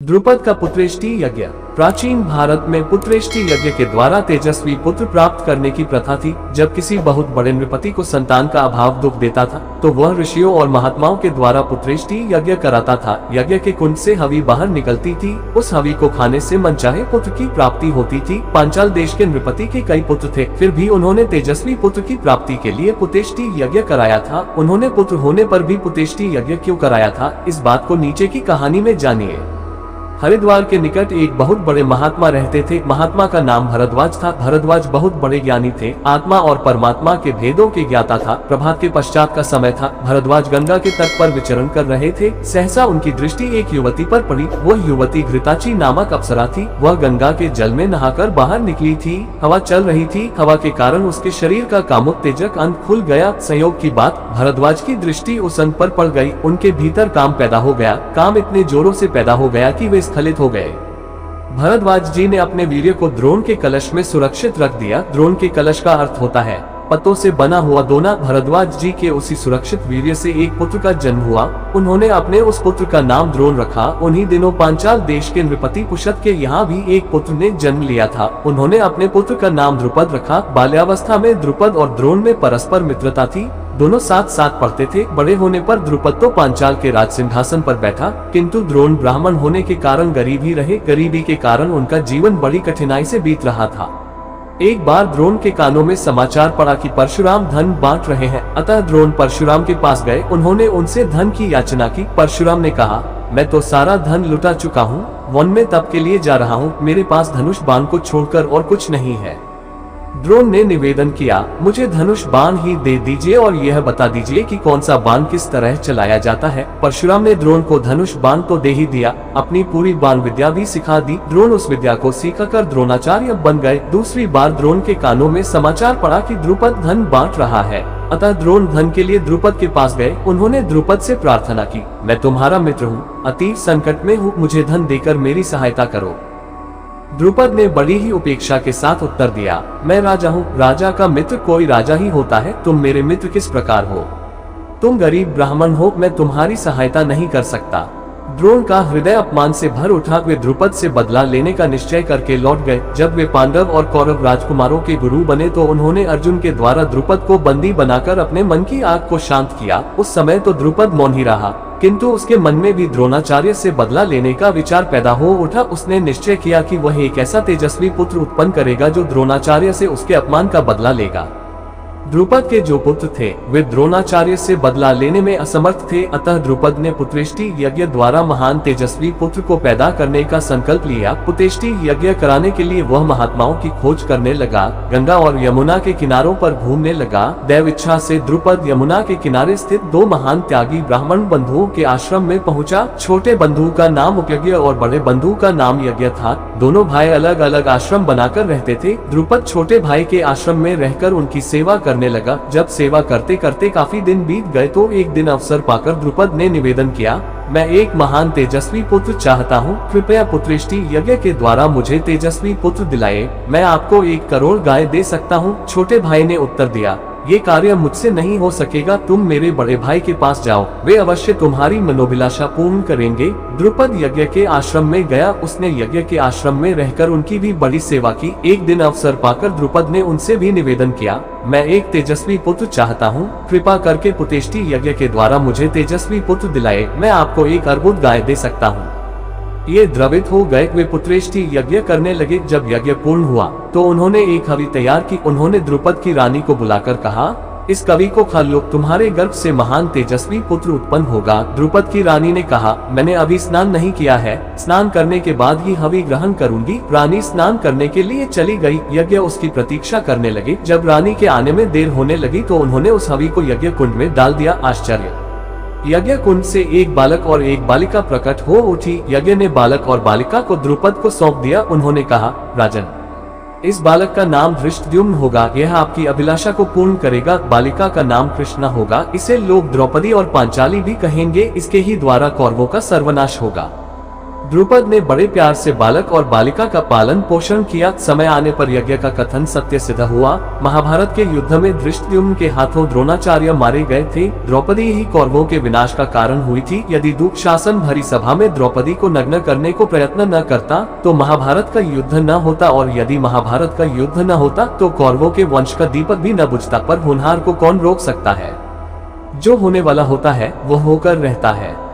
द्रुपद का पुत्रेष्टि यज्ञ। प्राचीन भारत में पुत्रेष्टि यज्ञ के द्वारा तेजस्वी पुत्र प्राप्त करने की प्रथा थी। जब किसी बहुत बड़े नृपति को संतान का अभाव दुख देता था तो वह ऋषियों और महात्माओं के द्वारा पुत्रेष्टि यज्ञ कराता था। यज्ञ के कुंड से हवि बाहर निकलती थी। उस हवि को खाने से मनचाहे पुत्र की प्राप्ति होती थी। पांचाल देश के नृपति के कई पुत्र थे, फिर भी उन्होंने तेजस्वी पुत्र की प्राप्ति के लिए पुत्रेष्टि यज्ञ कराया था। उन्होंने पुत्र होने पर भी पुत्रेष्टि यज्ञ क्यों कराया था, इस बात को नीचे की कहानी में जानिए। हरिद्वार के निकट एक बहुत बड़े महात्मा रहते थे। महात्मा का नाम भरद्वाज था। भरद्वाज बहुत बड़े ज्ञानी थे, आत्मा और परमात्मा के भेदों के ज्ञाता था। प्रभात के पश्चात का समय था। भरद्वाज गंगा के तट पर विचरण कर रहे थे। सहसा उनकी दृष्टि एक युवती पर पड़ी। वह युवती घृताची नामक अप्सरा थी। वह गंगा के जल में नहाकर बाहर निकली थी। हवा चल रही थी। हवा के कारण उसके शरीर का कामोत्तेजक अंग खुल गया। संयोग की बात, भरद्वाज की दृष्टि उस अंग पर पड़ गई। उनके भीतर काम पैदा हो गया। काम इतने जोरों से पैदा हो गया कि वे स्खलित हो गए। भरद्वाज जी ने अपने वीर्य को द्रोण के कलश में सुरक्षित रख दिया। द्रोण के कलश का अर्थ होता है पत्तों से बना हुआ दोना। भरद्वाज जी के उसी सुरक्षित वीर्य से एक पुत्र का जन्म हुआ। उन्होंने अपने उस पुत्र का नाम द्रोण रखा। उन्हीं दिनों पांचाल देश के नृपति पुषत के यहाँ भी एक पुत्र ने जन्म लिया था। उन्होंने अपने पुत्र का नाम द्रुपद रखा। बाल्यावस्था में द्रुपद और द्रोण में परस्पर मित्रता थी। दोनों साथ साथ पढ़ते थे। बड़े होने पर द्रुपद तो पांचाल के राज सिंहासन पर बैठा, किंतु द्रोण ब्राह्मण होने के कारण गरीब ही रहे। गरीबी के कारण उनका जीवन बड़ी कठिनाई से बीत रहा था। एक बार द्रोण के कानों में समाचार पड़ा कि परशुराम धन बांट रहे हैं। अतः द्रोण परशुराम के पास गए। उन्होंने उनसे धन की याचना की। परशुराम ने कहा, मैं तो सारा धन लुटा चुका हूँ। वन में तप के लिए जा रहा हूँ। मेरे पास धनुष बाण को छोड़कर और कुछ नहीं है। द्रोण ने निवेदन किया, मुझे धनुष बाण ही दे दीजिए और यह बता दीजिए कि कौन सा बाण किस तरह चलाया जाता है। परशुराम ने द्रोण को धनुष बाण तो दे ही दिया, अपनी पूरी बाण विद्या भी सिखा दी। द्रोण उस विद्या को सीखकर द्रोणाचार्य बन गए। दूसरी बार द्रोण के कानों में समाचार पड़ा कि द्रुपद धन बांट रहा है। अतः द्रोण धन के लिए द्रुपद के पास गए। उन्होंने द्रुपद से प्रार्थना की, मैं तुम्हारा मित्र हूँ, अतीव संकट में हूँ, मुझे धन देकर मेरी सहायता करो। द्रुपद ने बड़ी ही उपेक्षा के साथ उत्तर दिया, मैं राजा हूँ। राजा का मित्र कोई राजा ही होता है। तुम मेरे मित्र किस प्रकार हो? तुम गरीब ब्राह्मण हो, मैं तुम्हारी सहायता नहीं कर सकता। द्रोण का हृदय अपमान से भर उठा। वे द्रुपद से बदला लेने का निश्चय करके लौट गए। जब वे पांडव और कौरव राजकुमारों के गुरु बने तो उन्होंने अर्जुन के द्वारा द्रुपद को बंदी बनाकर अपने मन की आग को शांत किया। उस समय तो द्रुपद मौन ही रहा, किंतु उसके मन में भी द्रोणाचार्य से बदला लेने का विचार पैदा हो उठा। उसने निश्चय किया कि वह एक ऐसा तेजस्वी पुत्र उत्पन्न करेगा जो द्रोणाचार्य से उसके अपमान का बदला लेगा। द्रुपद के जो पुत्र थे वे द्रोणाचार्य से बदला लेने में असमर्थ थे। अतः द्रुपद ने पुत्रेष्टि यज्ञ द्वारा महान तेजस्वी पुत्र को पैदा करने का संकल्प लिया। पुत्रेष्टि यज्ञ कराने के लिए वह महात्माओं की खोज करने लगा। गंगा और यमुना के किनारों पर घूमने लगा। दैव इच्छा से द्रुपद यमुना के किनारे स्थित दो महान त्यागी ब्राह्मण बंधुओं के आश्रम में पहुंचा। छोटे बंधु का नाम उपयज्ञ और बड़े बंधु का नाम यज्ञ था। दोनों भाई अलग अलग आश्रम बनाकर रहते थे। द्रुपद छोटे भाई के आश्रम में रहकर उनकी सेवा करने लगा। जब सेवा करते करते काफी दिन बीत गए तो एक दिन अवसर पाकर द्रुपद ने निवेदन किया, मैं एक महान तेजस्वी पुत्र चाहता हूँ। कृपया पुत्रेष्टि यज्ञ के द्वारा मुझे तेजस्वी पुत्र दिलाए। मैं आपको 1 करोड़ गाय दे सकता हूँ। छोटे भाई ने उत्तर दिया, ये कार्य मुझसे नहीं हो सकेगा। तुम मेरे बड़े भाई के पास जाओ, वे अवश्य तुम्हारी मनोभिलाषा पूर्ण करेंगे। द्रुपद यज्ञ के आश्रम में गया। उसने यज्ञ के आश्रम में रहकर उनकी भी बड़ी सेवा की। एक दिन अवसर पाकर द्रुपद ने उनसे भी निवेदन किया, मैं एक तेजस्वी पुत्र चाहता हूँ। कृपा करके पुत्रेष्टि यज्ञ के द्वारा मुझे तेजस्वी पुत्र दिलाए। मैं आपको 1 अर्बुद गाय दे सकता हूँ। ये द्रवित हो गए। वे पुत्रेष्टि यज्ञ करने लगे। जब यज्ञ पूर्ण हुआ तो उन्होंने एक हवि तैयार की। उन्होंने द्रुपद की रानी को बुलाकर कहा, इस कवि को खा लो, तुम्हारे गर्भ से महान तेजस्वी पुत्र उत्पन्न होगा। द्रुपद की रानी ने कहा, मैंने अभी स्नान नहीं किया है, स्नान करने के बाद ही हवि ग्रहण करूंगी। रानी स्नान करने के लिए चली गई। यज्ञ उसकी प्रतीक्षा करने लगे। जब रानी के आने में देर होने लगी तो उन्होंने उस हवि को यज्ञ कुंड में डाल दिया। आश्चर्य! यज्ञ कुंड से एक बालक और एक बालिका प्रकट हो उठी। यज्ञ ने बालक और बालिका को द्रुपद को सौंप दिया। उन्होंने कहा, राजन, इस बालक का नाम धृष्टद्युम्न होगा, यह आपकी अभिलाषा को पूर्ण करेगा। बालिका का नाम कृष्णा होगा, इसे लोग द्रौपदी और पांचाली भी कहेंगे। इसके ही द्वारा कौरवों का सर्वनाश होगा। द्रुपद ने बड़े प्यार से बालक और बालिका का पालन पोषण किया। समय आने पर यज्ञ का कथन सत्य सिद्ध हुआ। महाभारत के युद्ध में धृष्टद्युम्न के हाथों द्रोणाचार्य मारे गए थे। द्रौपदी ही कौरवों के विनाश का कारण हुई थी। यदि दुःशासन भरी सभा में द्रौपदी को नग्न करने को प्रयत्न न करता तो महाभारत का युद्ध न होता, और यदि महाभारत का युद्ध न होता तो कौरवों के वंश का दीपक भी न बुझता। पर होनहार को कौन रोक सकता है? जो होने वाला होता है वो होकर रहता है।